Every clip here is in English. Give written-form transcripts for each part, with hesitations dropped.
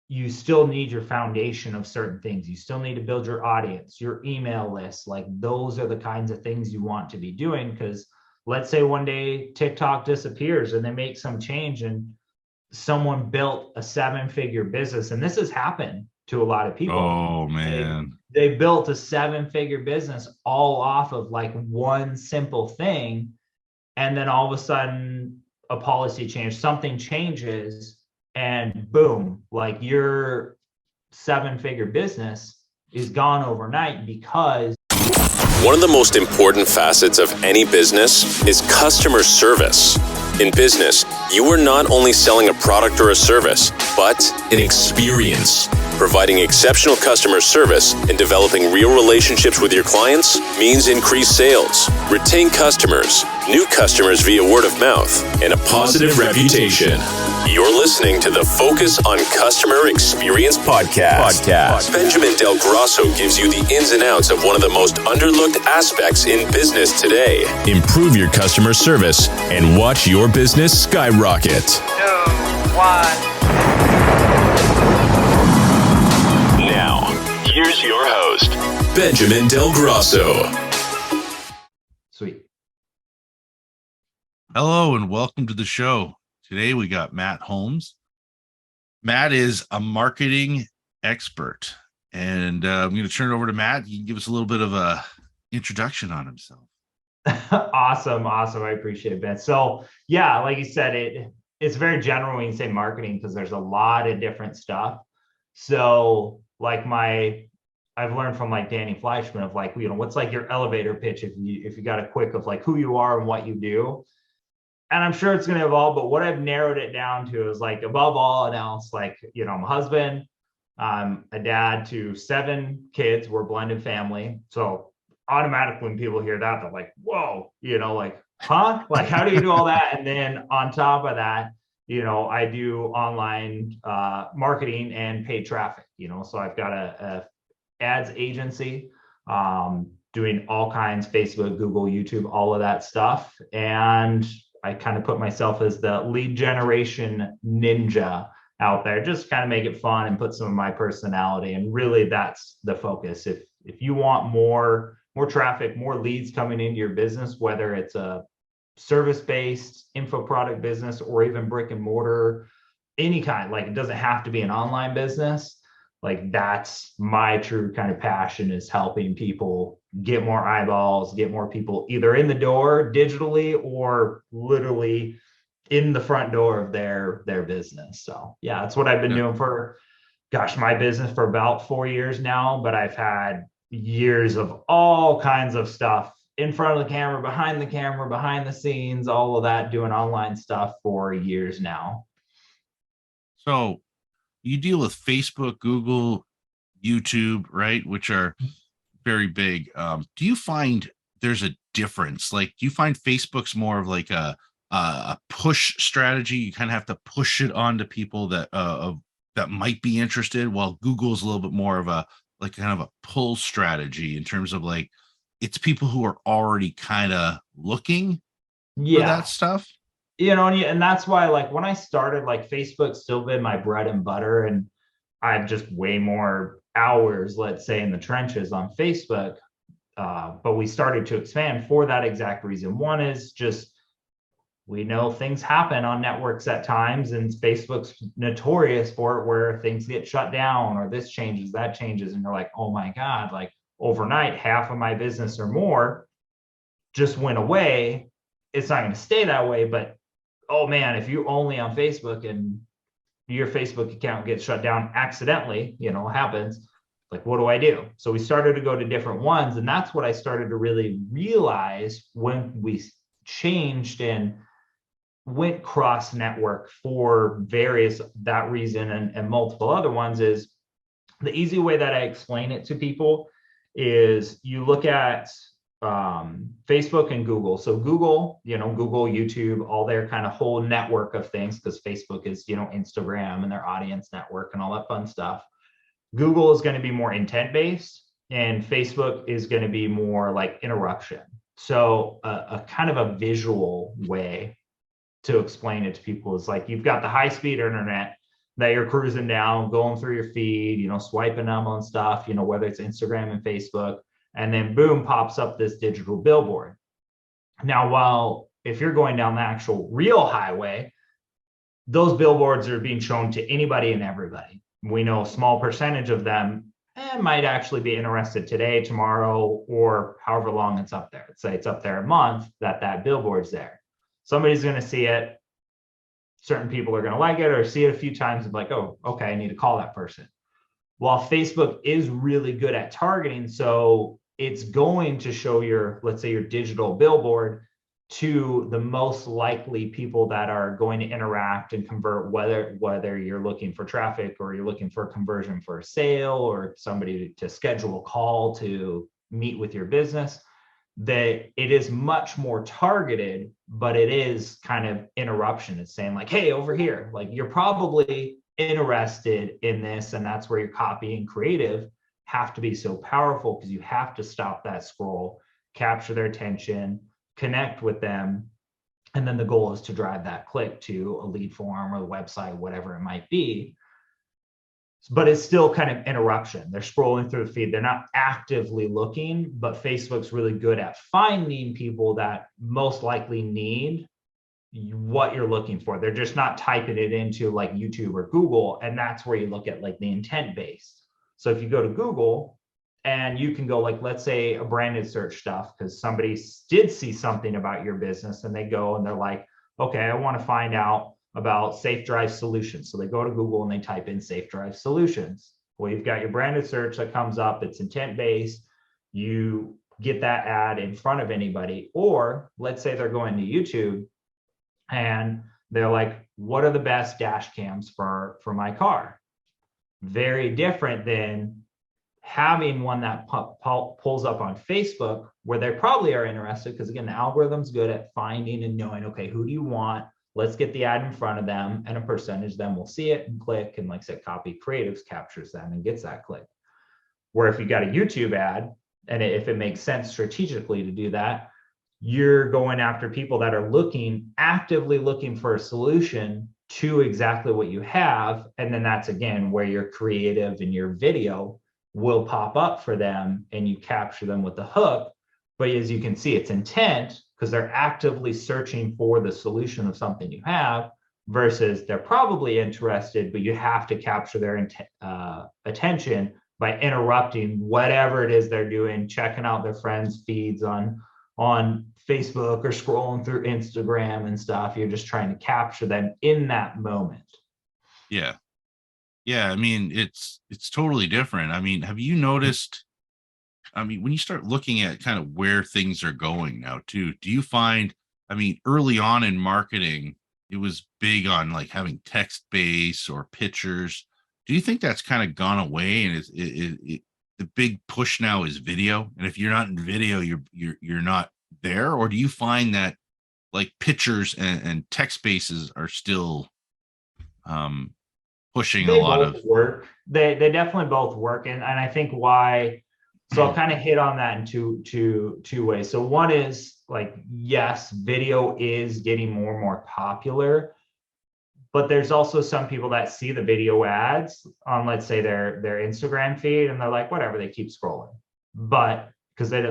you still need your foundation of certain things. You still need to build your audience, your email list. Like those are the kinds of things you want to be doing. Because let's say one day TikTok disappears and they make some change and someone built a 7-figure business. And this has happened to a lot of people. Oh They, man. they built a 7-figure business all off of like one simple thing. And then all of a sudden a policy change, something changes, and boom, like your 7-figure business is gone overnight because one of the most important facets of any business is customer service. In business, you are not only selling a product or a service, but an experience. Providing exceptional customer service and developing real relationships with your clients means increased sales, retain customers, new customers via word of mouth, and a positive reputation. You're listening to the Focus on Customer Experience podcast. Benjamin Del Grosso gives you the ins and outs of one of the most underlooked aspects in business today. Improve your customer service and watch your business skyrocket. 2, 1. Now, here's your host, Benjamin Del Grosso. Sweet. Hello and welcome to the show. Today we got Matt Holmes. Matt is a marketing expert, and I'm going to turn it over to Matt. You can give us a little bit of a introduction on himself. Awesome. I appreciate it, Ben. So yeah, like you said, it's very general when you say marketing because there's a lot of different stuff. So like I've learned from like Danny Fleischman of like, what's like your elevator pitch if you got a quick of like who you are and what you do. And I'm sure it's going to evolve, but what I've narrowed it down to is like above all else, like, I'm a husband, I'm a dad to 7 kids. We're a blended family. So automatically when people hear that, they're like, whoa, like, huh? Like, how do you do all that? And then on top of that, I do online marketing and paid traffic, so I've got a ads agency, doing all kinds, Facebook, Google, YouTube, all of that stuff. And I kind of put myself as the lead generation ninja out there, just kind of make it fun and put some of my personality. And really that's the focus. If you want more traffic, more leads coming into your business, whether it's a service-based info product business or even brick and mortar, any kind, like it doesn't have to be an online business. Like that's my true kind of passion, is helping people get more eyeballs, get more people either in the door digitally or literally in the front door of their business. So yeah, that's what I've been doing for, my business for about 4 years now, but I've had years of all kinds of stuff in front of the camera, behind the scenes, all of that, doing online stuff for years now. So you deal with Facebook, Google, YouTube, right? Which are very big. Do you find there's a difference? Like, do you find Facebook's more of like a push strategy? You kind of have to push it onto people that that might be interested, while Google's a little bit more of a like kind of a pull strategy in terms of like it's people who are already kind of looking for that stuff. And that's why, like, when I started, like, Facebook's still been my bread and butter, and I've just way more hours, let's say, in the trenches on Facebook. But we started to expand for that exact reason. One is just, we know things happen on networks at times, and Facebook's notorious for it, where things get shut down or this changes, that changes. And you're like, oh my God, like overnight, half of my business or more just went away. It's not going to stay that way, but oh man, if you only on Facebook and your Facebook account gets shut down accidentally, happens, like, what do I do? So we started to go to different ones. And that's what I started to really realize when we changed and went cross network for that reason and multiple other ones, is the easy way that I explain it to people is you look at Facebook and Google. So Google, Google, YouTube, all their kind of whole network of things, because Facebook is, Instagram and their audience network and all that fun stuff. Google is going to be more intent based, and Facebook is going to be more like interruption. So a kind of a visual way to explain it to people is like, you've got the high speed internet, that you're cruising down, going through your feed, swiping them on stuff, whether it's Instagram and Facebook, and then boom, pops up this digital billboard. Now, while if you're going down the actual real highway, those billboards are being shown to anybody and everybody. We know a small percentage of them might actually be interested today, tomorrow, or however long it's up there. Let's say it's up there a month that billboard's there. Somebody's going to see it. Certain people are going to like it or see it a few times and be like, oh, okay, I need to call that person. While Facebook is really good at targeting, so it's going to show let's say your digital billboard to the most likely people that are going to interact and convert, whether you're looking for traffic or you're looking for a conversion for a sale or somebody to schedule a call to meet with your business, that it is much more targeted, but it is kind of interruption. It's saying like, hey, over here, like you're probably interested in this, and that's where your copy and creative have to be so powerful, because you have to stop that scroll, capture their attention, connect with them, and then the goal is to drive that click to a lead form or the website, whatever it might be. But it's still kind of interruption. They're scrolling through the feed. They're not actively looking, but Facebook's really good at finding people that most likely need what you're looking for. They're just not typing it into like YouTube or Google. And that's where you look at like the intent based. So if you go to Google and you can go like, let's say a branded search stuff, because somebody did see something about your business and they go and they're like, okay, I want to find out about safe drive solutions. So they go to Google and they type in safe drive solutions. Well, you've got your branded search that comes up. It's intent based. You get that ad in front of anybody. Or let's say they're going to YouTube and they're like, what are the best dash cams for my car? Very different than having one that pulls up on Facebook, where they probably are interested, because again, the algorithm's good at finding and knowing, okay, who do you want? Let's get the ad in front of them, and a percentage of them will see it and click, and like I said, copy creatives captures them and gets that click. Where if you got a YouTube ad, and if it makes sense strategically to do that, you're going after people that are actively looking for a solution to exactly what you have. And then that's again where your creative and your video will pop up for them, and you capture them with the hook. But as you can see, it's intent, because they're actively searching for the solution of something you have, versus they're probably interested, but you have to capture their attention by interrupting whatever it is they're doing, checking out their friends' feeds on Facebook or scrolling through Instagram and stuff. You're just trying to capture them in that moment. Yeah. Yeah. I mean, it's totally different. I mean, have you noticed, when you start looking at kind of where things are going now too, do you find, early on in marketing, it was big on like having text base or pictures. Do you think that's kind of gone away, and the big push now is video? And if you're not in video, you're not there? Or do you find that like pictures and text bases are still pushing They a lot both of work. They definitely both work. And I think why, so I'll kind of hit on that in two ways. So one is like, yes, video is getting more and more popular, but there's also some people that see the video ads on, let's say, their Instagram feed, and they're like, whatever, they keep scrolling. But because they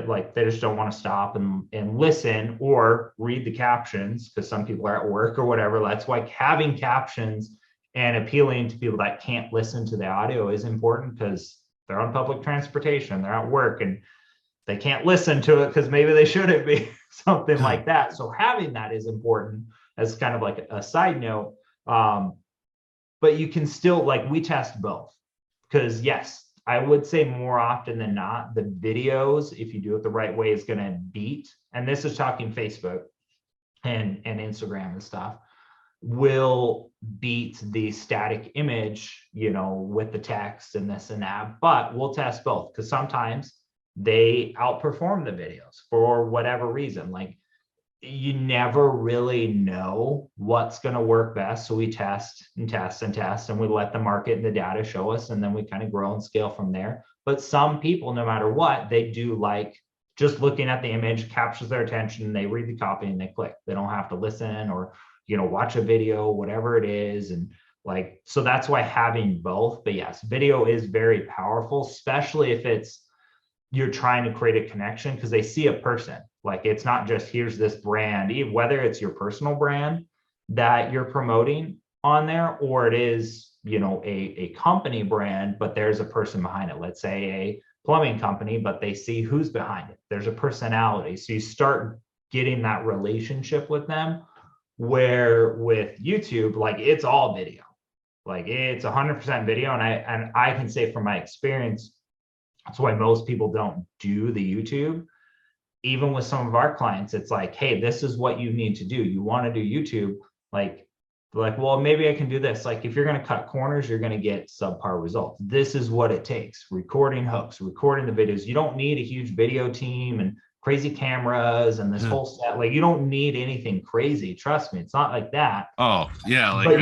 just don't want to stop and listen or read the captions, because some people are at work or whatever. That's why having captions and appealing to people that can't listen to the audio is important, because they're on public transportation, they're at work, and they can't listen to it because maybe they shouldn't be, something like that. So having that is important as kind of like a side note. But you can still, like, we test both, because yes, I would say more often than not, the videos, if you do it the right way, is going to beat, and this is talking Facebook and Instagram and stuff, will beat the static image, with the text and this and that. But we'll test both, because sometimes they outperform the videos for whatever reason. Like, you never really know what's going to work best. So we test and test and test, and we let the market and the data show us, and then we kind of grow and scale from there. But some people, no matter what, they do like just looking at the image, captures their attention, and they read the copy and they click. They don't have to listen or, watch a video, whatever it is. And Like, so that's why having both. But yes, video is very powerful, especially if you're trying to create a connection, because they see a person. Like, it's not just here's this brand, whether it's your personal brand that you're promoting on there, or it is, a company brand, but there's a person behind it. Let's say a plumbing company, but they see who's behind it. There's a personality. So you start getting that relationship with them, where with YouTube, like, it's all video. Like, it's 100% video. And I can say from my experience, that's why most people don't do the YouTube. Even with some of our clients, it's like, hey, this is what you need to do. You want to do YouTube, like, well, maybe I can do this. Like, if you're going to cut corners, you're going to get subpar results. This is what it takes: recording hooks, recording the videos. You don't need a huge video team and crazy cameras and this whole set. Like, you don't need anything crazy. Trust me, it's not like that. Oh yeah, like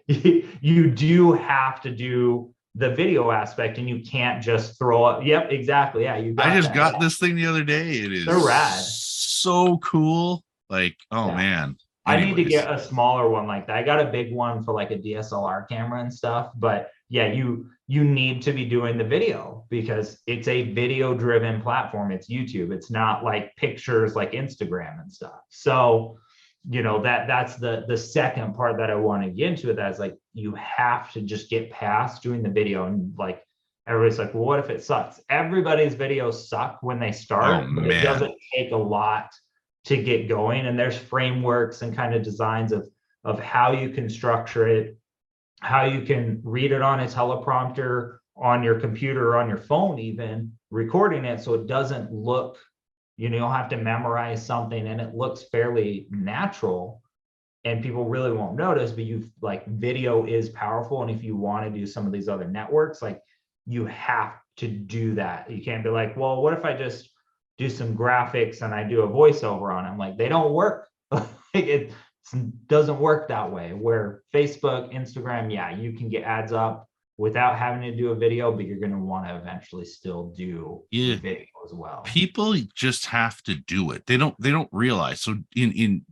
but you do have to do the video aspect, and you can't just throw up. Yep, exactly. Yeah, I just got this thing the other day. It is so rad, so cool. Like, oh man. Anyways. I need to get a smaller one like that. I got a big one for like a DSLR camera and stuff, but yeah, you need to be doing the video, because it's a video driven platform. It's YouTube. It's not like pictures like Instagram and stuff. So, that's the second part that I want to get into. That is, like, you have to just get past doing the video. And like, everybody's like, well, what if it sucks? Everybody's videos suck when they start, but it doesn't take a lot to get going. And there's frameworks and kind of designs of how you can structure it, how you can read it on a teleprompter, on your computer, or on your phone, even recording it, so it doesn't look, you don't have to memorize something, and it looks fairly natural, and people really won't notice. But video is powerful. And if you want to do some of these other networks, like, you have to do that. You can't be like, well, what if I just do some graphics and I do a voiceover on them? Like, they don't work. It doesn't work that way. Where Facebook, Instagram, yeah, you can get ads up without having to do a video, but you're going to want to eventually still do video as well. People just have to do it. They don't realize. So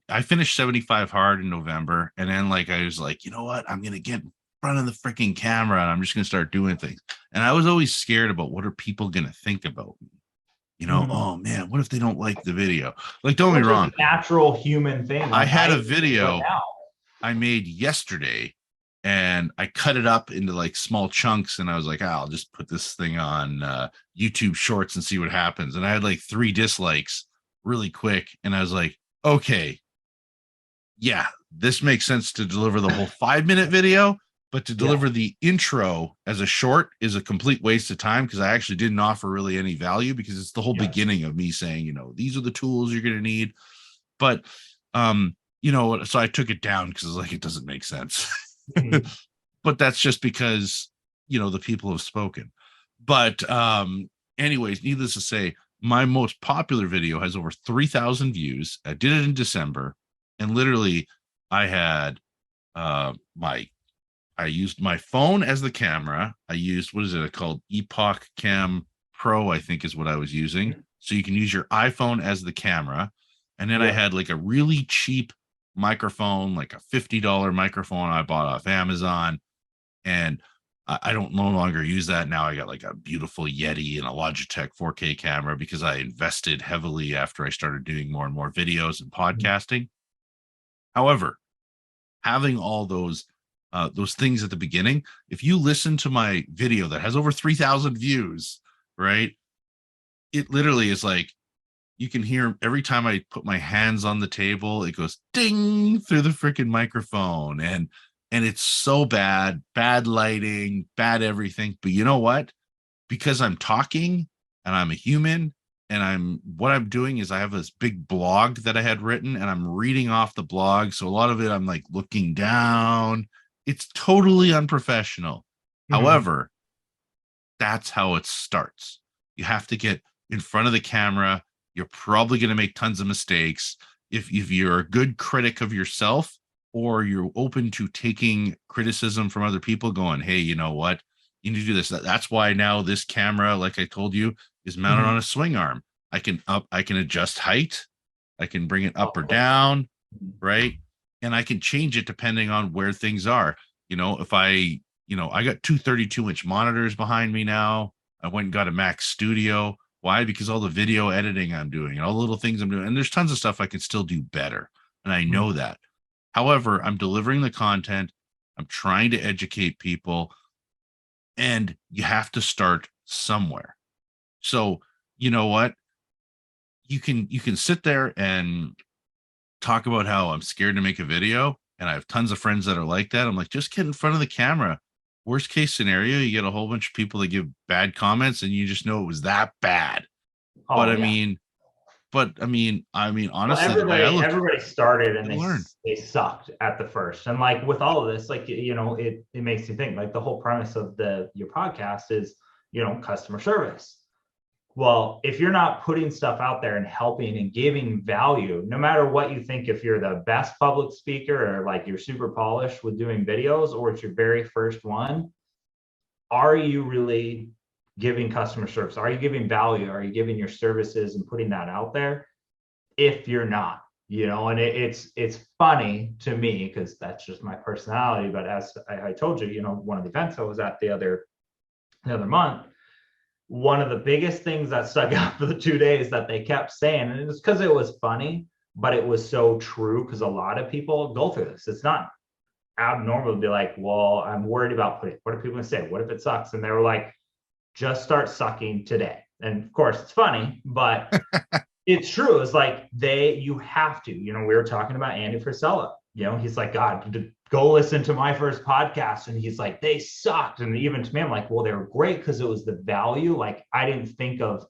I finished 75 hard in November, and then I was like, you know what? I'm going to get in front of the freaking camera, and I'm just going to start doing things. And I was always scared about, what are people going to think about me? Oh man, what if they don't like the video? Like, don't get me wrong. Natural human thing. I had a video I made yesterday, and I cut it up into small chunks, and I was like, I'll just put this thing on YouTube Shorts and see what happens. And I had 3 dislikes really quick, and I was like, okay, yeah, this makes sense to deliver the whole 5-minute video, but to deliver the intro as a short is a complete waste of time, because I actually didn't offer really any value, because it's the whole beginning of me saying, these are the tools you're going to need. But, so I took it down, because it doesn't make sense. Mm-hmm. But that's just because, the people have spoken. But anyways, needless to say, my most popular video has over 3,000 views. I did it in December, and literally I had I used my phone as the camera. I used, what is it called? Epoch Cam Pro, I think is what I was using. So you can use your iPhone as the camera. And then I had a really cheap microphone, a $50 microphone I bought off Amazon. And I don't no longer use that. Now I got a beautiful Yeti and a Logitech 4K camera, because I invested heavily after I started doing more and more videos and podcasting. However, having all those things at the beginning, if you listen to my video that has over 3,000 views, right, it literally is you can hear every time I put my hands on the table, it goes ding through the freaking microphone, and it's so bad lighting, bad everything. But you know what? Because I'm talking and I'm a human, and what I'm doing is I have this big blog that I had written, and I'm reading off the blog. So a lot of it, I'm looking down. It's totally unprofessional. Mm-hmm. However, that's how it starts. You have to get in front of the camera. You're probably going to make tons of mistakes. If you're a good critic of yourself, or you're open to taking criticism from other people, going, hey, you know what? You need to do this. That's why now this camera, like I told you, is mounted on a swing arm. I can adjust height. I can bring it up or down, right? And I can change it depending on where things are. If I got two 32-inch monitors behind me now. I went and got a Mac Studio. Why? Because all the video editing I'm doing and all the little things I'm doing, and there's tons of stuff I can still do better. And I know that. However, I'm delivering the content. I'm trying to educate people, and you have to start somewhere. So, you know what? You can sit there and talk about how I'm scared to make a video, and I have tons of friends that are like that. I'm like, just get in front of the camera. Worst case scenario, you get a whole bunch of people that give bad comments, and you just know it was that bad. Oh, But yeah. honestly, Well, the way I look, everybody started and you learn. they sucked at the first. And like with all of this, like it makes you think, like the whole premise of your podcast is, customer service. Well, if you're not putting stuff out there and helping and giving value, no matter what you think, if you're the best public speaker or like you're super polished with doing videos or it's your very first one, are you really giving customer service? Are you giving value? Are you giving your services and putting that out there? If you're not, and it's funny to me because that's just my personality. But as I told you, one of the events I was at the other month, one of the biggest things that stuck out for the 2 days that they kept saying, and it was because it was funny, but it was so true because a lot of people go through this. It's not abnormal to be like, well, I'm worried about what are people gonna say? What if it sucks? And they were like, just start sucking today. And of course it's funny, but it's true. It's like you have to, we were talking about Andy Frisella, he's like, God, go listen to my first podcast. And he's like, they sucked. And even to me, I'm like, well, they were great because it was the value. Like, I didn't think of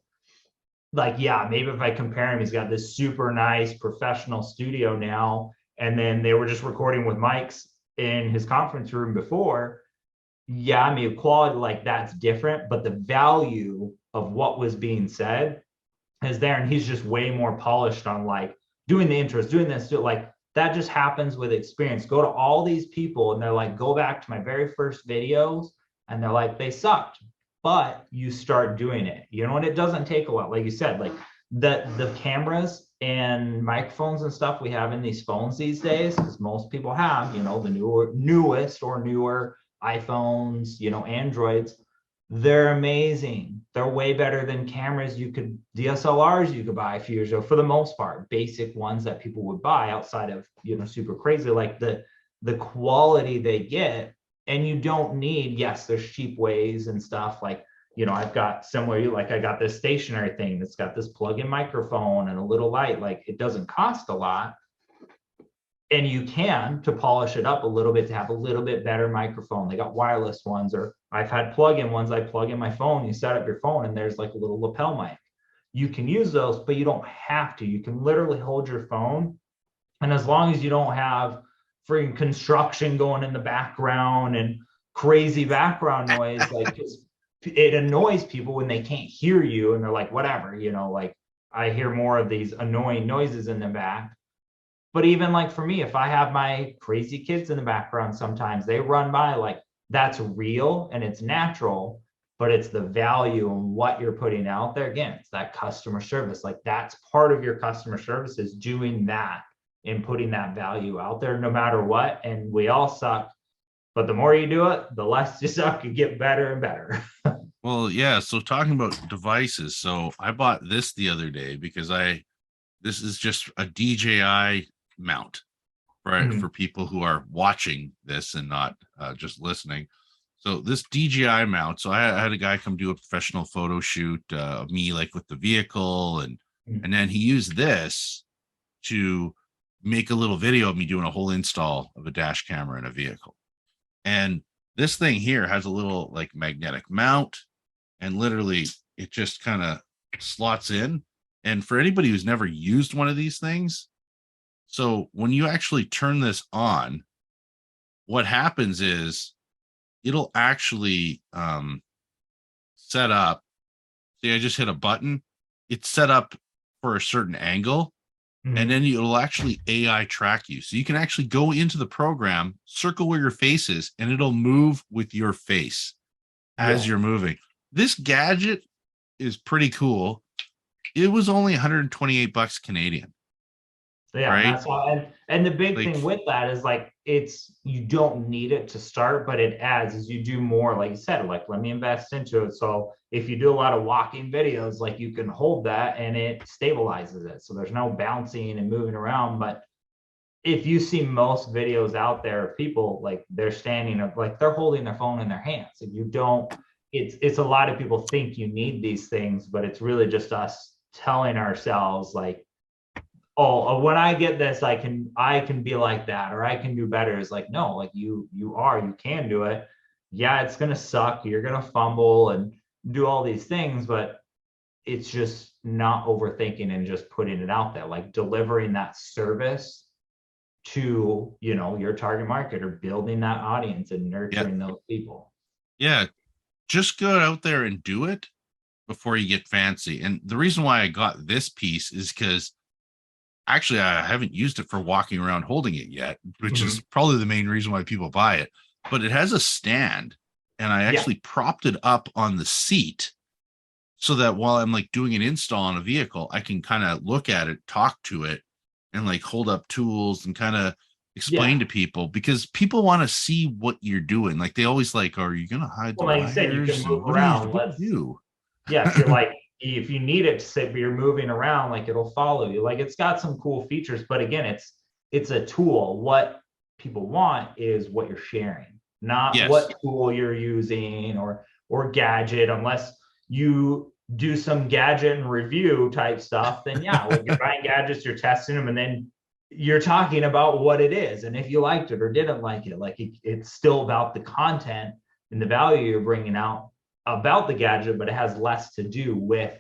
like, yeah, maybe if I compare him, he's got this super nice professional studio now. And then they were just recording with mics in his conference room before. Yeah, I mean, quality like that's different, but the value of what was being said is there. And he's just way more polished on like doing the intros, doing this, like that just happens with experience. Go to all these people and they're like, go back to my very first videos. And they're like, they sucked, but you start doing it, and it doesn't take a while. Like you said, like the cameras and microphones and stuff we have in these phones these days, because most people have, the newest or newer iPhones, Androids, they're amazing. They're way better than DSLRs you could buy a few years ago, for the most part, basic ones that people would buy outside of, super crazy, like the quality they get. And you don't need, yes, there's cheap ways and stuff like, I've got similar, like I got this stationary thing that's got this plug-in microphone and a little light, like it doesn't cost a lot. And you can to polish it up a little bit to have a little bit better microphone. They got wireless ones, or I've had plug-in ones. I plug in my phone, you set up your phone and there's like a little lapel mic. You can use those, but you don't have to. You can literally hold your phone. And as long as you don't have freaking construction going in the background and crazy background noise, like it annoys people when they can't hear you and they're like, whatever, like I hear more of these annoying noises in the back. But even like for me, if I have my crazy kids in the background, sometimes they run by, like that's real and it's natural, but it's the value and what you're putting out there. Again, it's that customer service. Like that's part of your customer service, is doing that and putting that value out there no matter what. And we all suck, but the more you do it, the less you suck, you get better and better. Well, yeah. So talking about devices, so I bought this the other day because this is just a DJI mount, right? For people who are watching this and not just listening. So this DJI mount, so I had a guy come do a professional photo shoot of me like with the vehicle, and then he used this to make a little video of me doing a whole install of a dash camera in a vehicle. And this thing here has a little like magnetic mount, and literally it just kind of slots in. And for anybody who's never used one of these things, so when you actually turn this on, what happens is it'll actually set up. See, I just hit a button. It's set up for a certain angle, and then it'll actually AI track you. So you can actually go into the program, circle where your face is, and it'll move with your face as you're moving. This gadget is pretty cool. It was only $128 Canadian. So yeah, right? that's all. And the big Like, thing with that is like you don't need it to start, but it adds as you do more, like you said, like let me invest into it. So if you do a lot of walking videos, like you can hold that and it stabilizes it. So there's no bouncing and moving around. But if you see most videos out there of people like they're standing up, like they're holding their phone in their hands. If you don't, it's a lot of people think you need these things, but it's really just us telling ourselves like, oh, when I get this, I can be like that, or I can do better. It's like, no, like you can do it. Yeah, it's gonna suck. You're gonna fumble and do all these things, but it's just not overthinking and just putting it out there, like delivering that service to, your target market or building that audience and yeah, nurturing those people. yeah, just go out there and do it before you get fancy. And the reason why I got this piece is because actually I haven't used it for walking around holding it yet, which is Mhm. probably the main reason why people buy it. But it has a stand, and I Yeah. actually propped it up on the seat so that while I'm like doing an install on a vehicle, I can kind of look at it, talk to it, and like hold up tools and kind of explain Yeah. to people, because people want to see what you're doing. Like they always like, are you gonna hide the Well, like you said, you can wires? move And around. what do you do? Yeah, if you need it to sit, but you're moving around, like it'll follow you. Like it's got some cool features, but again, it's a tool. What people want is what you're sharing, not Yes. what tool you're using or gadget, unless you do some gadget and review type stuff, then yeah, like you're buying gadgets, you're testing them, and then you're talking about what it is and if you liked it or didn't like it. Like it's still about the content and the value you're bringing out about the gadget, but it has less to do with,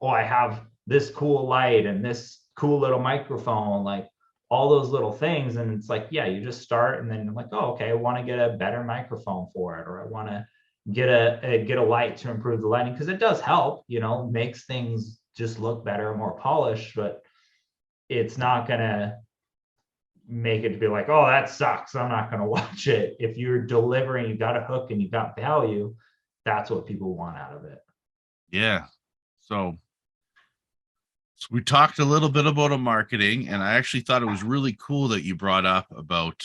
oh, I have this cool light and this cool little microphone, like all those little things. And it's like, yeah, you just start and then you're like, oh, okay, I want to get a better microphone for it, or I want to get a light to improve the lighting, because it does help, makes things just look better and more polished, but it's not gonna make it to be like, oh, that sucks, I'm not gonna watch it. If you're delivering, you got a hook and you got value, that's what people want out of it. Yeah. So, so we talked a little bit about a marketing, and I actually thought it was really cool that you brought up about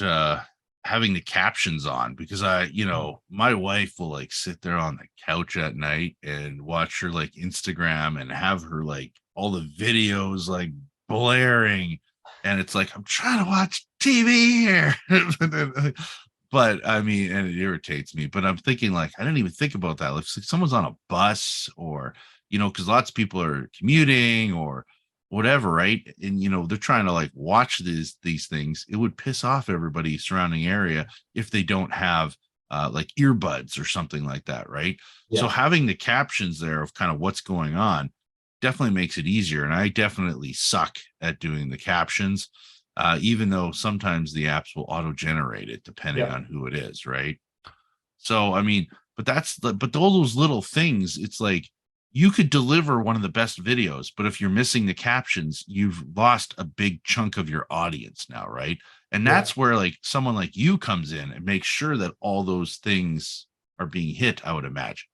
having the captions on, because my wife will like sit there on the couch at night and watch her like Instagram and have her like all the videos like blaring, and it's like I'm trying to watch TV here. But I mean, and it irritates me, but I'm thinking like I didn't even think about that. If someone's on a bus, or because lots of people are commuting or whatever, right? And they're trying to like watch these things. It would piss off everybody surrounding area if they don't have like earbuds or something like that, right? So Yeah. having the captions there of kind of what's going on definitely makes it easier. And I definitely suck at doing the captions, even though sometimes the apps will auto generate it depending Yeah. on who it is, right? So I mean, but all those little things, it's like you could deliver one of the best videos, but if you're missing the captions, you've lost a big chunk of your audience now, right? And Yeah. that's where like someone like you comes in and makes sure that all those things are being hit, I would imagine.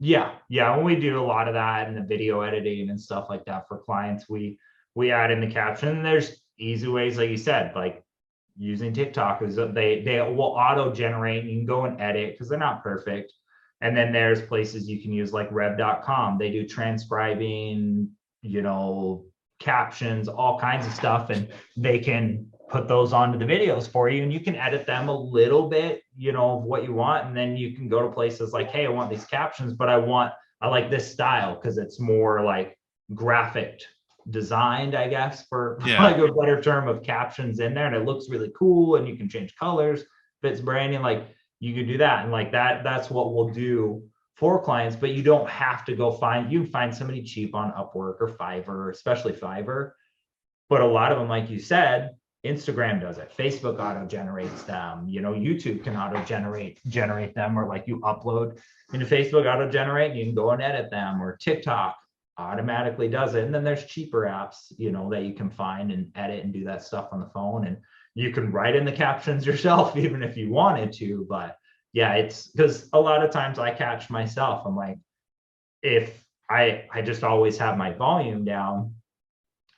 Yeah. Yeah. When we do a lot of that and the video editing and stuff like that for clients, we add in the caption. There's easy ways, like you said, like using TikTok is they will auto generate and you can go and edit because they're not perfect. And then there's places you can use like rev.com. They do transcribing, captions, all kinds of stuff, and they can put those onto the videos for you and you can edit them a little bit, of what you want. And then you can go to places like, hey, I want these captions, but I like this style because it's more like graphic designed, I guess, for Yeah. like a better term, of captions in there, and it looks really cool and you can change colors, fits branding, like you could do that. And like that's what we'll do for clients, but you don't have to you can find somebody cheap on Upwork or Fiverr, especially Fiverr. But a lot of them, like you said, Instagram does it, Facebook auto generates them, YouTube can auto generate them, or like you upload into Facebook auto generate and you can go and edit them, or TikTok automatically does it. And then there's cheaper apps, that you can find and edit and do that stuff on the phone. And you can write in the captions yourself, even if you wanted to. But yeah, it's because a lot of times I catch myself. I'm like, if I just always have my volume down,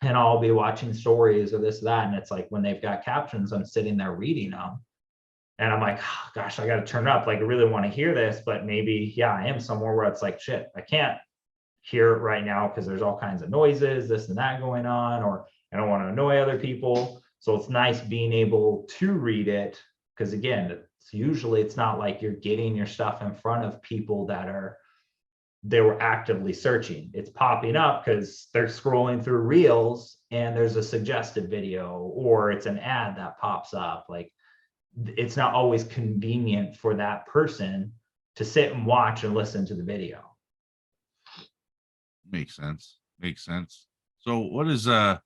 and I'll be watching stories or this, that. And it's like when they've got captions, I'm sitting there reading them. And I'm like, oh, gosh, I got to turn up. Like, I really want to hear this, but maybe, yeah, I am somewhere where it's like, shit, I can't hear it right now because there's all kinds of noises, this and that going on, or I don't want to annoy other people. So it's nice being able to read it because, again, it's not like you're getting your stuff in front of people they were actively searching. It's popping up because they're scrolling through reels and there's a suggested video or it's an ad that pops up. Like, it's not always convenient for that person to sit and watch and listen to the video. Makes sense. So what is the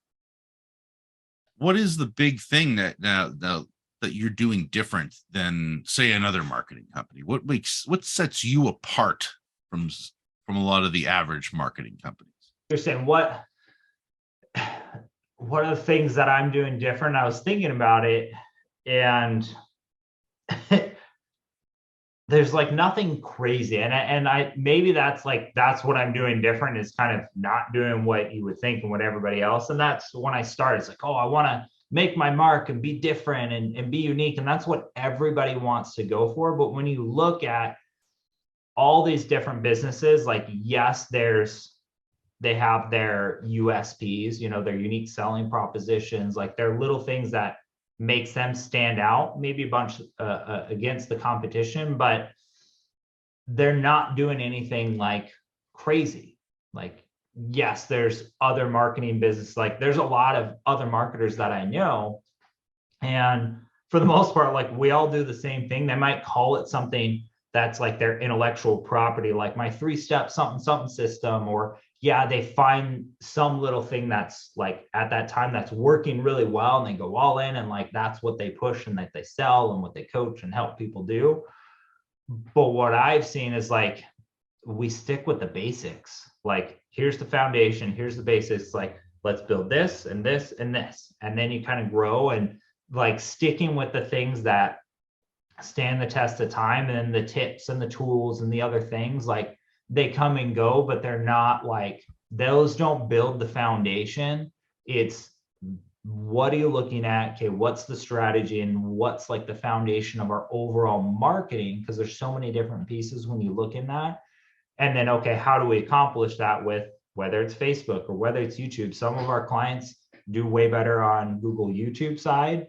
big thing that that you're doing different than, say, another marketing company? What sets you apart from a lot of the average marketing companies? You're saying what are the things that I'm doing different? I was thinking about it, and there's like nothing crazy. And I maybe that's what I'm doing different, is kind of not doing what you would think and what everybody else. And that's when I started. It's like, oh, I want to make my mark and be different and be unique. And that's what everybody wants to go for. But when you look at all these different businesses, like, yes, they have their USPs, their unique selling propositions, like they're little things that makes them stand out, maybe a bunch against the competition, but they're not doing anything like crazy. Like, yes, there's other marketing business, like there's a lot of other marketers that I know, and for the most part, like, we all do the same thing. They might call it something that's like their intellectual property, like my 3-step something system, or yeah, they find some little thing that's like at that time that's working really well and they go all in, and like that's what they push and that they sell and what they coach and help people do. But what I've seen is like, we stick with the basics. Like, here's the foundation, here's the basics, like, let's build this and this and this, and then you kind of grow, and like sticking with the things that stand the test of time, and then the tips and the tools and the other things, like, they come and go, but they're not like, those don't build the foundation. It's, what are you looking at? Okay, what's the strategy and what's like the foundation of our overall marketing? Because there's so many different pieces when you look in that. And then, okay, how do we accomplish that with, whether it's Facebook or whether it's YouTube? Some of our clients do way better on Google YouTube side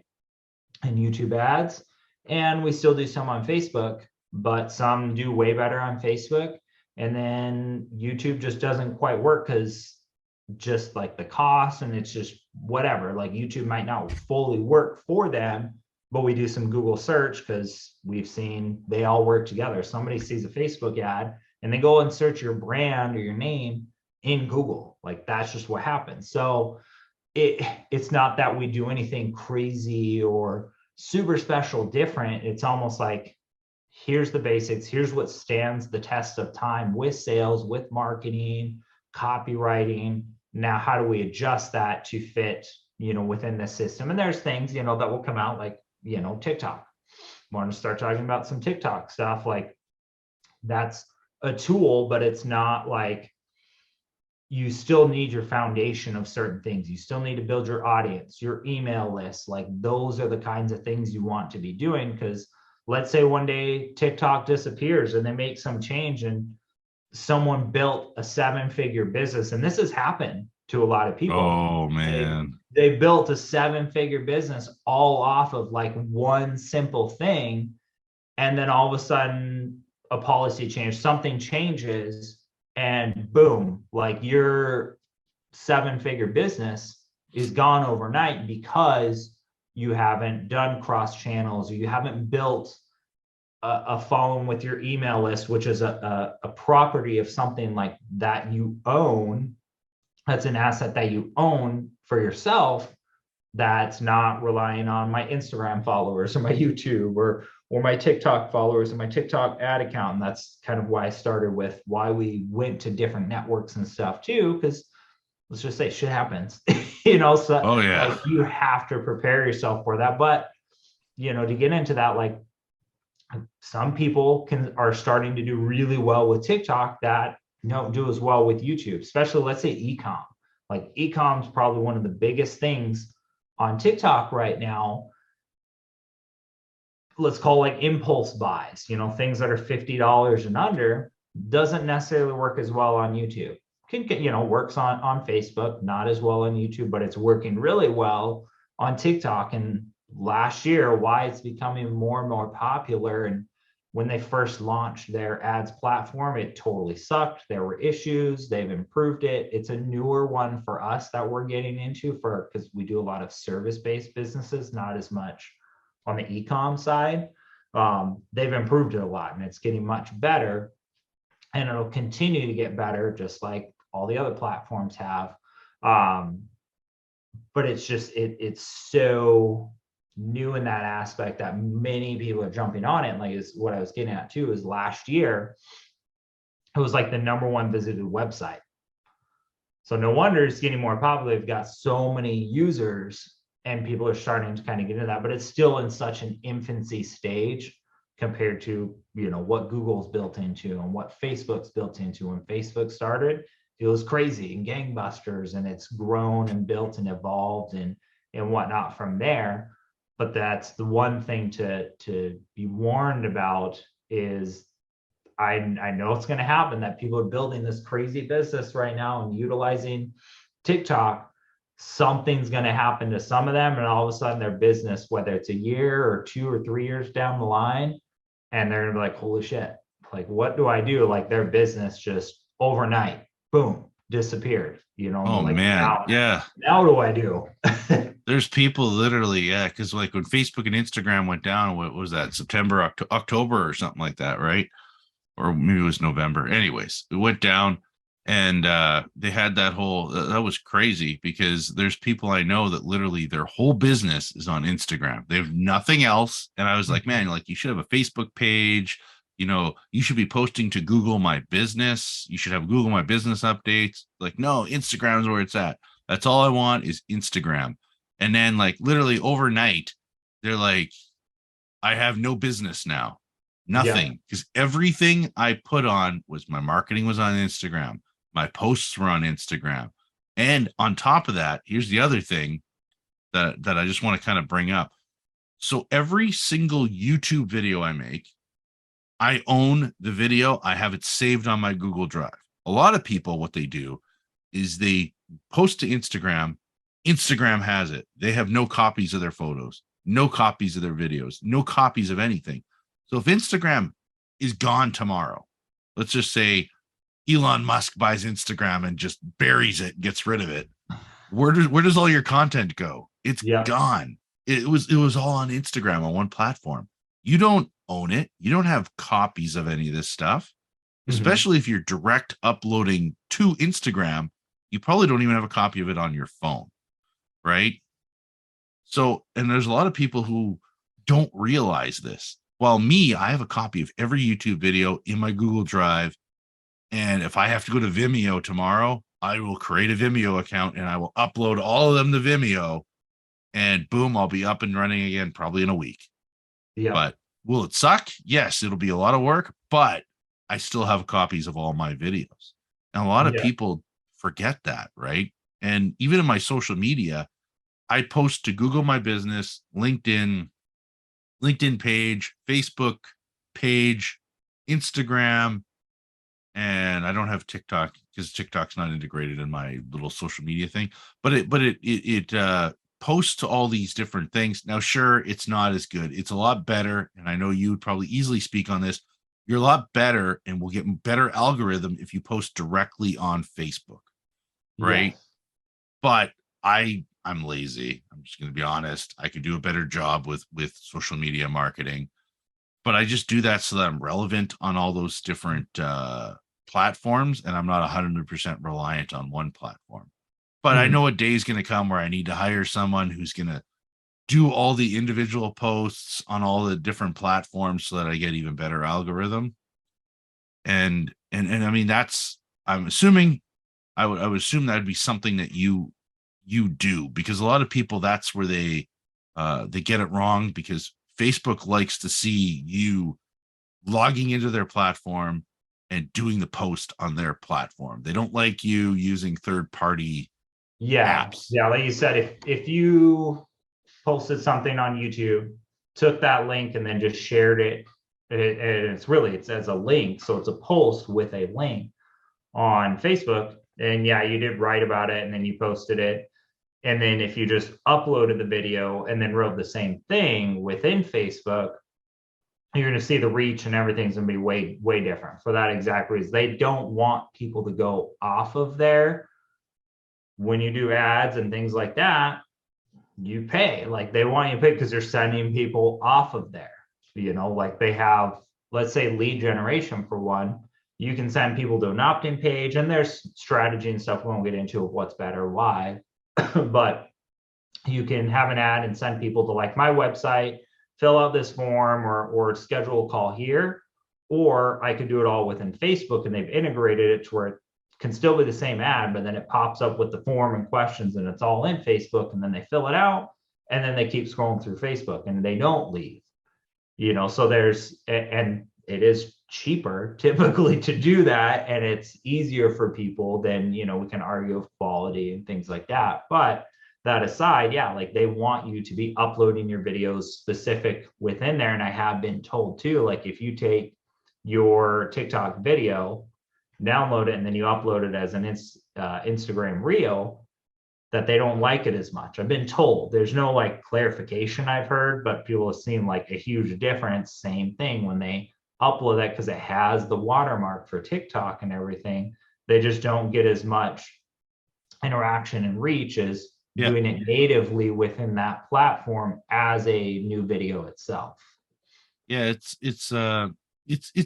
and YouTube ads, and we still do some on Facebook, but some do way better on Facebook. And then YouTube just doesn't quite work because just like the cost, and it's just whatever, like YouTube might not fully work for them, but we do some Google search because we've seen they all work together. Somebody sees a Facebook ad and they go and search your brand or your name in Google. Like, that's just what happens. So it's not that we do anything crazy or super special different. It's almost like, here's the basics, here's what stands the test of time with sales, with marketing, copywriting. Now, how do we adjust that to fit, within the system? And there's things, that will come out, like, TikTok. Want to start talking about some TikTok stuff. Like, that's a tool, but it's not like, you still need your foundation of certain things. You still need to build your audience, your email list. Like, those are the kinds of things you want to be doing, because let's say one day TikTok disappears and they make some change and someone built a 7-figure business. And this has happened to a lot of people. Oh, man. They built a 7-figure business all off of like one simple thing. And then all of a sudden a policy change, something changes, and boom, like your 7-figure business is gone overnight because you haven't done cross channels, or you haven't built a following with your email list, which is a property of something like that you own. That's an asset that you own for yourself. That's not relying on my Instagram followers or my YouTube or my TikTok followers and my TikTok ad account. And that's kind of why I started with why we went to different networks and stuff too, because let's just say shit happens, so Oh, yeah. like, you have to prepare yourself for that. But, to get into that, like, some people are starting to do really well with TikTok that don't do as well with YouTube, especially, let's say, e-com. Like e-com is probably one of the biggest things on TikTok right now. Let's call like impulse buys, things that are $50 and under, doesn't necessarily work as well on YouTube. Works on Facebook, not as well on YouTube, but it's working really well on TikTok. And last year, why it's becoming more and more popular, and when they first launched their ads platform, it totally sucked. There were issues. They've improved it. It's a newer one for us that we're getting into because we do a lot of service-based businesses, not as much on the e-com side. They've improved it a lot, and it's getting much better, and it'll continue to get better, just like all the other platforms have. But it's just, it's so new in that aspect that many people are jumping on it. Like, is what I was getting at too, is last year it was like the #1 visited website. So no wonder it's getting more popular. They've got so many users and people are starting to kind of get into that, but it's still in such an infancy stage compared to, what Google's built into and what Facebook's built into. When Facebook started, it was crazy and gangbusters, and it's grown and built and evolved and whatnot from there. But that's the one thing to be warned about is I know it's going to happen, that people are building this crazy business right now and utilizing TikTok. Something's going to happen to some of them, and all of a sudden their business, whether it's a year or 2 or 3 years down the line, and they're going to be like, holy shit, like, what do I do? Like, their business just overnight, boom, disappeared, Oh like, man, yeah. Now what do I do? There's people literally, yeah, because like when Facebook and Instagram went down, what was that, September, October or something like that, right? Or maybe it was November. Anyways, it went down, and they had that whole, that was crazy, because there's people I know that literally their whole business is on Instagram. They have nothing else. And I was like, man, like, you should have a Facebook page. You should be posting to Google My Business. You should have Google My Business updates. Like, no, Instagram is where it's at. That's all I want is Instagram. And then, like, literally overnight, they're like, I have no business now. Nothing. Because everything I put on was, my marketing was on Instagram. My posts were on Instagram. And on top of that, here's the other thing that I just want to kind of bring up. So every single YouTube video I make, I own the video. I have it saved on my Google Drive. A lot of people, what they do is they post to Instagram. Instagram has it. They have no copies of their photos, no copies of their videos, no copies of anything. So if Instagram is gone tomorrow, let's just say Elon Musk buys Instagram and just buries it, gets rid of it, where does all your content go? It's gone. It was all on Instagram, on one platform. You don't own it. You don't have copies of any of this stuff, especially if you're direct uploading to Instagram. You probably don't even have a copy of it on your phone, right? So, and there's a lot of people who don't realize this. While me, I have a copy of every YouTube video in my Google Drive. And if I have to go to Vimeo tomorrow, I will create a Vimeo account and I will upload all of them to Vimeo, and boom, I'll be up and running again, probably in a week. But will it suck? Yes, it'll be a lot of work, but I still have copies of all my videos. And a lot of people forget that, right? And even in my social media, I post to Google My Business, LinkedIn page, Facebook page, Instagram, and I don't have TikTok because TikTok's not integrated in my little social media thing. But it posts to all these different things. Now, sure, it's not as good. It's a lot better, and I know you would probably easily speak on this. You're a lot better, and we'll get better algorithm if you post directly on Facebook, right? But I'm lazy. I'm just going to be honest. I could do a better job with social media marketing, but I just do that so that I'm relevant on all those different platforms, and I'm not 100% reliant on one platform. But I know a day is going to come where I need to hire someone who's going to do all the individual posts on all the different platforms so that I get even better algorithm. And I mean, I'm assuming I would assume that'd be something that you do, because a lot of people, that's where they get it wrong, because Facebook likes to see you logging into their platform and doing the post on their platform. They don't like you using third party Yeah. apps. Yeah. Like you said, if you posted something on YouTube, took that link and then just shared it, and it's as a link. So it's a post with a link on Facebook. And yeah, you did write about it and then you posted it. And then if you just uploaded the video and then wrote the same thing within Facebook, you're going to see the reach and everything's going to be way, way different for that exact reason. They don't want people to go off of there. When you do ads and things like that, you pay. Like they want you to pay because they're sending people off of there. Like they have, let's say, lead generation for one. You can send people to an opt-in page, and there's strategy and stuff we won't get into of what's better, why, but you can have an ad and send people to like my website, fill out this form or schedule a call here. Or I could do it all within Facebook, and they've integrated it to where it can still be the same ad, but then it pops up with the form and questions and it's all in Facebook, and then they fill it out and then they keep scrolling through Facebook and they don't leave. So and it is cheaper typically to do that, and it's easier for people than, we can argue of quality and things like that. But that aside, yeah, like they want you to be uploading your videos specific within there. And I have been told too, like if you take your TikTok video, download it, and then you upload it as an Instagram reel, that they don't like it as much. I've been told. There's no like clarification I've heard, but people have seen like a huge difference. Same thing when they upload that, because it has the watermark for TikTok and everything. They just don't get as much interaction and reach as doing it natively within that platform as a new video itself. Yeah, it's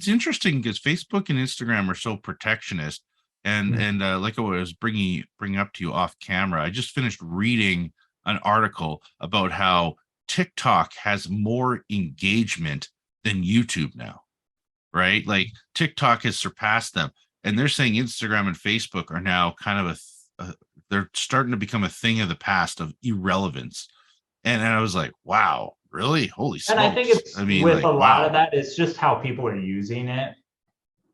interesting because Facebook and Instagram are so protectionist, and like I was bringing up to you off camera, I just finished reading an article about how TikTok has more engagement than YouTube now, right? Like TikTok has surpassed them, and they're saying Instagram and Facebook are now kind of they're starting to become a thing of the past, of irrelevance. And I was like, wow, really? Holy smokes. And I think it's, I mean, with like, a lot of wow. that, it's just how people are using it.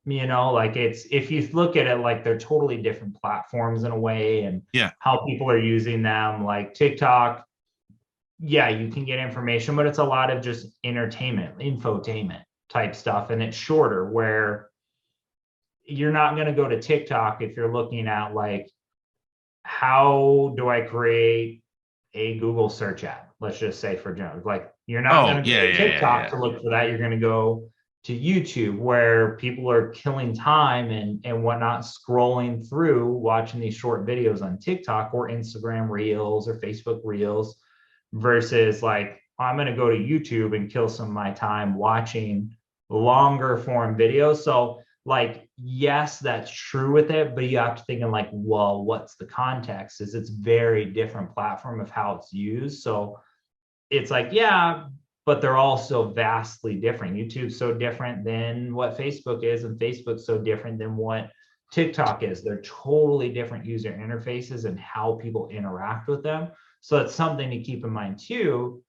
Like it's, if you look at it, like they're totally different platforms in a way, and Yeah. how people are using them. Like TikTok, yeah, you can get information, but it's a lot of just entertainment, infotainment type stuff. And it's shorter, where you're not going to go to TikTok if you're looking at like, how do I create a Google search ad? Let's just say for general, like you're not going to go to TikTok to look for that. You're going to go to YouTube, where people are killing time and whatnot, scrolling through, watching these short videos on TikTok or Instagram Reels or Facebook Reels, versus like, I'm going to go to YouTube and kill some of my time watching longer form videos. So like, yes, that's true with it, but you have to think in like, well, what's the context? It's very different platform of how it's used. So it's like, yeah, but they're all so vastly different. YouTube's so different than what Facebook is, and Facebook's so different than what TikTok is. They're totally different user interfaces and how people interact with them. So it's something to keep in mind too,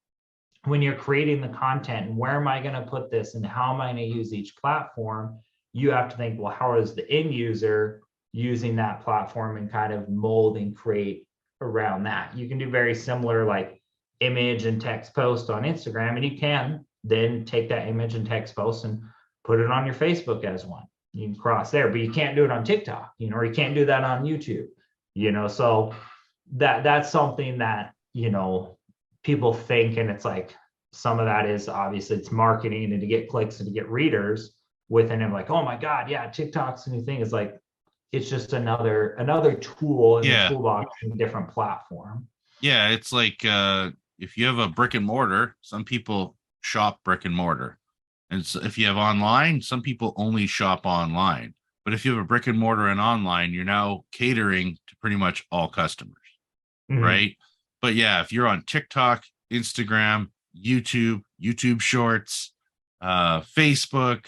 when you're creating the content, and where am I going to put this and how am I going to use each platform? You have to think, well, how is the end user using that platform, and kind of mold and create around that. You can do very similar like image and text post on Instagram, and you can then take that image and text post and put it on your Facebook as one. You can cross there, but you can't do it on TikTok, or you can't do that on YouTube, so that's something that, people think, and it's like, some of that is obviously it's marketing and to get clicks and to get readers within it, like, oh my God, yeah, TikTok's a new thing. It's like, it's just another tool in the toolbox in a different platform. Yeah, it's like if you have a brick and mortar, some people shop brick and mortar. And so if you have online, some people only shop online. But if you have a brick and mortar and online, you're now catering to pretty much all customers, right? But yeah, if you're on TikTok, Instagram, YouTube Shorts, Facebook,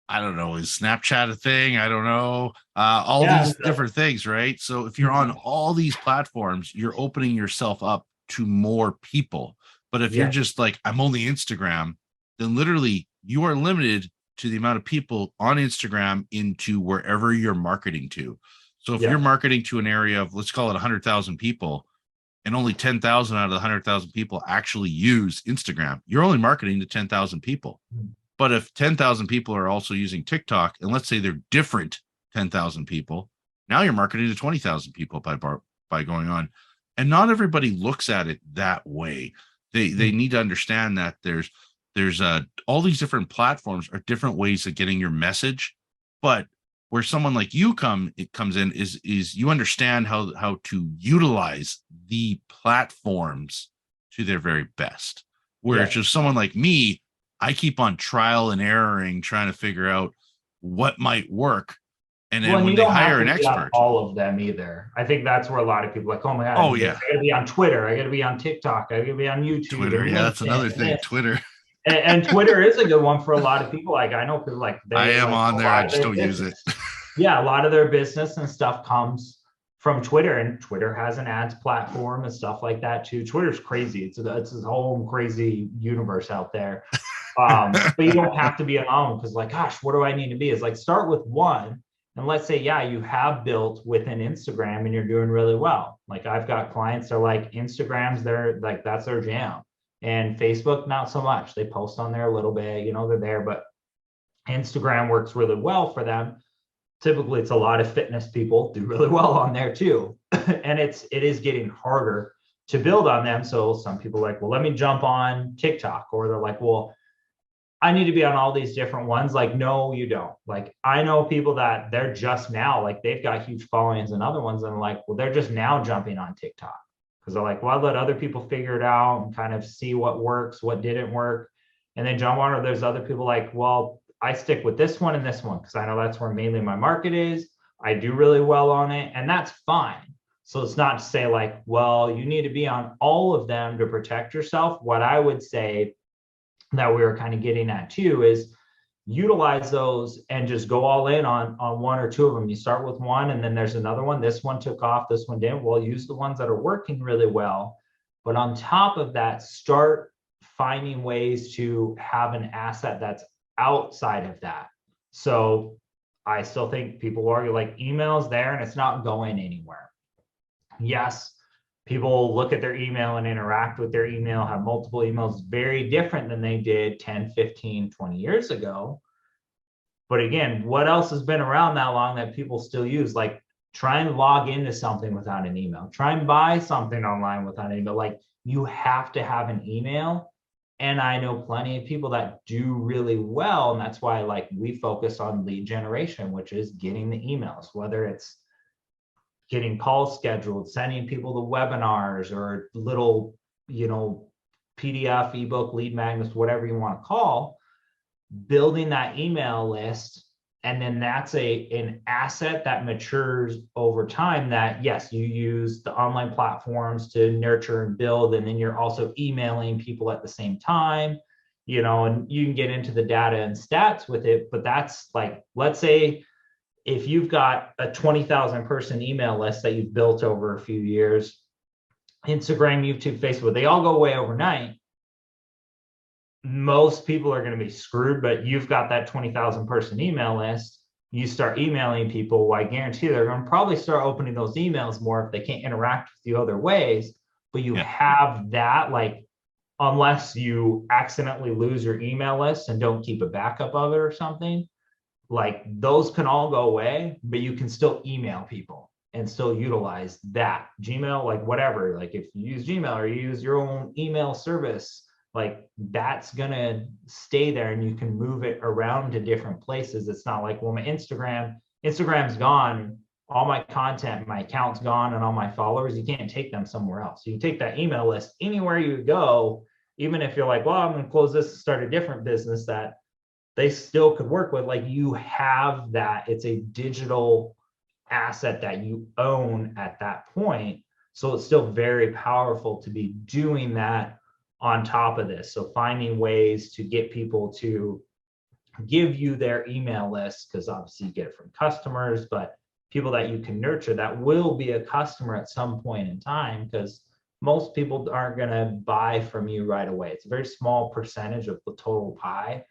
I don't know, is Snapchat a thing? I don't know. All these different things, right? So if you're on all these platforms, you're opening yourself up to more people. But if you're just like, I'm only Instagram, then literally you are limited to the amount of people on Instagram into wherever you're marketing to. So if Yeah. you're marketing to an area of, let's call it 100,000 people, and only 10,000 out of the 100,000 people actually use Instagram, you're only marketing to 10,000 people. But if 10,000 people are also using TikTok, and let's say they're different 10,000 people, now you're marketing to 20,000 people by going on. And not everybody looks at it that way. They need to understand that there's all these different platforms are different ways of getting your message. But where someone like you comes in is you understand how to utilize the platforms to their very best. Where it's just someone like me, I keep on trial and erroring, trying to figure out what might work. And then when they hire an expert, all of them either. I think that's where a lot of people are like, oh my God, oh I gotta be on Twitter, I gotta be on TikTok, I gotta be on YouTube. Twitter, yeah, that's another thing. Twitter. And Twitter is a good one for a lot of people. Like I know people like I am on there, I just don't use it. Yeah, a lot of their business and stuff comes from Twitter, and Twitter has an ads platform and stuff like that too. Twitter's crazy. It's a whole crazy universe out there. But you don't have to be alone, because like, gosh, what do I need to be? Is like, start with one. And let's say, yeah, you have built within Instagram and you're doing really well. Like I've got clients that are like, Instagram's their, like, that's their jam. And Facebook, not so much. They post on there a little bit, they're there, but Instagram works really well for them. Typically it's a lot of fitness people do really well on there too. And it is getting harder to build on them. So some people are like, well, let me jump on TikTok, or they're like, well, I need to be on all these different ones. Like, no, you don't. Like, I know people that they're just now, like, they've got huge followings and other ones. And I'm like, well, they're just now jumping on TikTok, because they're like, well, I'll let other people figure it out and kind of see what works, what didn't work, and then jump on. Or there's other people like, well, I stick with this one and this one, because I know that's where mainly my market is. I do really well on it, and that's fine. So it's not to say like, well, you need to be on all of them to protect yourself. What I would say that we were kind of getting at too is utilize those and just go all in on one or two of them. You start with one, and then there's another one. This one took off, this one didn't. Well, use the ones that are working really well. But on top of that, start finding ways to have an asset that's outside of that. So I still think people argue like, email's there and it's not going anywhere. Yes, people look at their email and interact with their email, have multiple emails, very different than they did 10, 15, 20 years ago. But again, what else has been around that long that people still use? Like, try and log into something without an email. Try and buy something online without an email. Like, you have to have an email. And I know plenty of people that do really well. And that's why, like, we focus on lead generation, which is getting the emails, whether it's getting calls scheduled, sending people to webinars or little, PDF, ebook, lead magnets, whatever you want to call, building that email list. And then that's an asset that matures over time, that yes, you use the online platforms to nurture and build. And then you're also emailing people at the same time, and you can get into the data and stats with it. But that's like, let's say, if you've got a 20,000 person email list that you've built over a few years, Instagram, YouTube, Facebook, they all go away overnight. Most people are going to be screwed, but you've got that 20,000 person email list. You start emailing people, well, I guarantee they're going to probably start opening those emails more if they can't interact with you other ways. But you have that, like, unless you accidentally lose your email list and don't keep a backup of it or something, like, those can all go away, but you can still email people and still utilize that. Gmail, like, whatever, like, if you use Gmail or you use your own email service, like, that's gonna stay there and you can move it around to different places. It's not like, well, my Instagram's gone, all my content, my account's gone, and all my followers, you can't take them somewhere else. You can take that email list anywhere you go, even if you're like, well, I'm gonna close this and start a different business that they still could work with. Like, you have that. It's a digital asset that you own at that point. So it's still very powerful to be doing that on top of this. So finding ways to get people to give you their email list, because obviously you get it from customers, but people that you can nurture that will be a customer at some point in time, because most people aren't going to buy from you right away. It's a very small percentage of the total pie.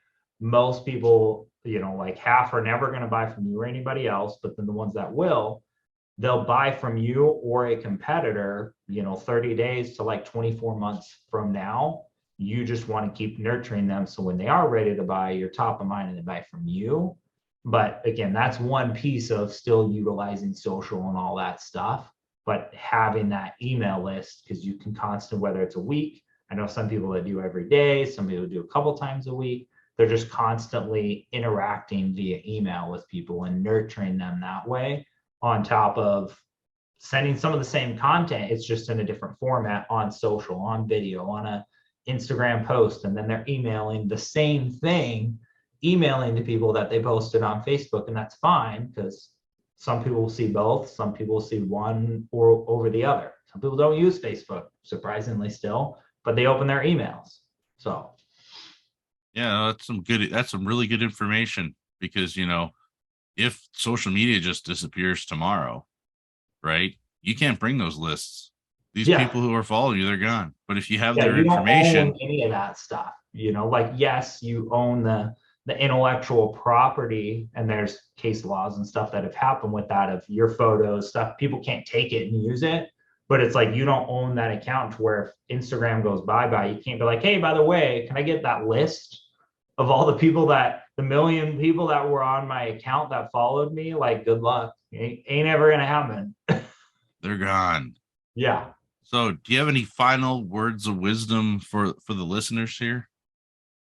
Most people, like half are never going to buy from you or anybody else, but then the ones that will, they'll buy from you or a competitor, 30 days to like 24 months from now. You just want to keep nurturing them. So when they are ready to buy, you're top of mind and they buy from you. But again, that's one piece of still utilizing social and all that stuff, but having that email list, because you can constantly, whether it's a week, I know some people that do every day, some people do a couple times a week. They're just constantly interacting via email with people and nurturing them that way, on top of sending some of the same content. It's just in a different format on social, on video, on a Instagram post, and then they're emailing the same thing, emailing to people that they posted on Facebook. And that's fine, because some people will see both. Some people will see one or over the other. Some people don't use Facebook, surprisingly still, but they open their emails. So yeah, that's some really good information, because if social media just disappears tomorrow, right, you can't bring those lists. These people who are following you, they're gone. But if you have their information, don't own any of that stuff, like, yes, you own the intellectual property, and there's case laws and stuff that have happened with that, of your photos, stuff, people can't take it and use it. But it's like, you don't own that account, to where if Instagram goes bye-bye, you can't be like, hey, by the way, can I get that list of all the people the million people that were on my account that followed me? Like, good luck. Ain't ever gonna happen. They're gone. Yeah. So do you have any final words of wisdom for the listeners here?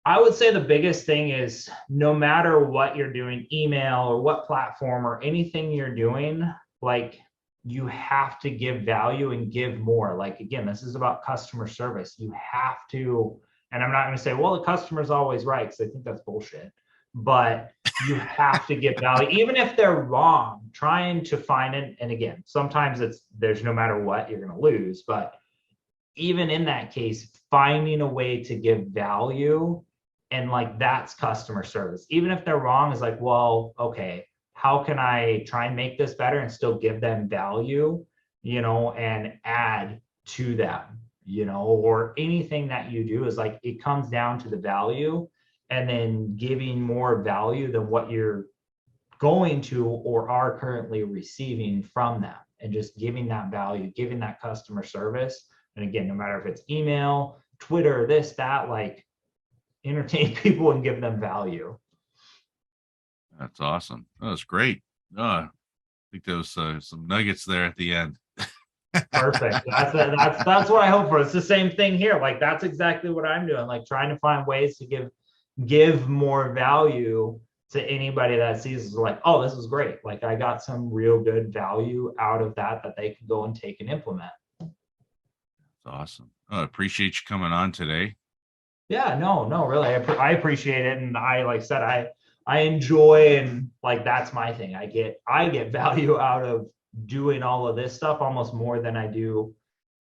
I would say the biggest thing is, no matter what you're doing, email or what platform or anything you're doing, like, you have to give value and give more. Like, again, this is about customer service. You have to, and I'm not going to say, well, the customer's always right, because I think that's bullshit, but you have to give value, even if they're wrong, trying to find it. And again, sometimes there's no matter what, you're going to lose, but even in that case, finding a way to give value, and like, that's customer service. Even if they're wrong, is like, well, okay, how can I try and make this better and still give them value, and add to them, or anything that you do is like, it comes down to the value, and then giving more value than what you're going to or are currently receiving from them, and just giving that value, giving that customer service. And again, no matter if it's email, Twitter, this, that, like, entertain people and give them value. That's awesome. That was great. I think there was some nuggets there at the end. Perfect. That's what I hope for. It's the same thing here. Like, that's exactly what I'm doing. Like, trying to find ways to give more value to anybody that sees is like, oh, this is great. Like, I got some real good value out of that they can go and take and implement. That's awesome. I appreciate you coming on today. Yeah, no, really. I appreciate it. And like I said, I enjoy, and like, that's my thing. I get value out of doing all of this stuff almost more than I do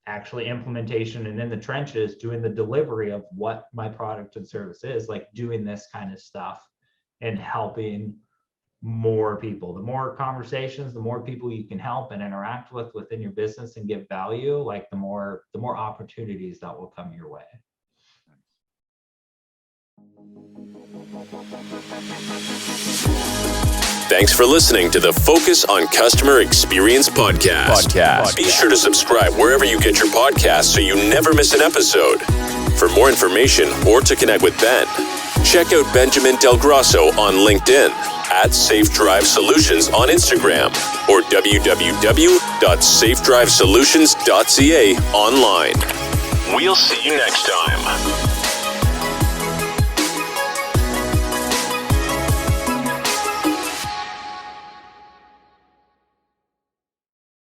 actually implementation and in the trenches, doing the delivery of what my product and service is, like doing this kind of stuff and helping more people. The more conversations, the more people you can help and interact with within your business and give value, like the more opportunities that will come your way. Thanks for listening to the Focus on Customer Experience podcast. Be sure to subscribe wherever you get your podcasts so you never miss an episode. For more information or to connect with Ben, check out Benjamin Del Grosso on LinkedIn, at Safe Drive Solutions on Instagram, or www.safedrivesolutions.ca online. We'll see you next time.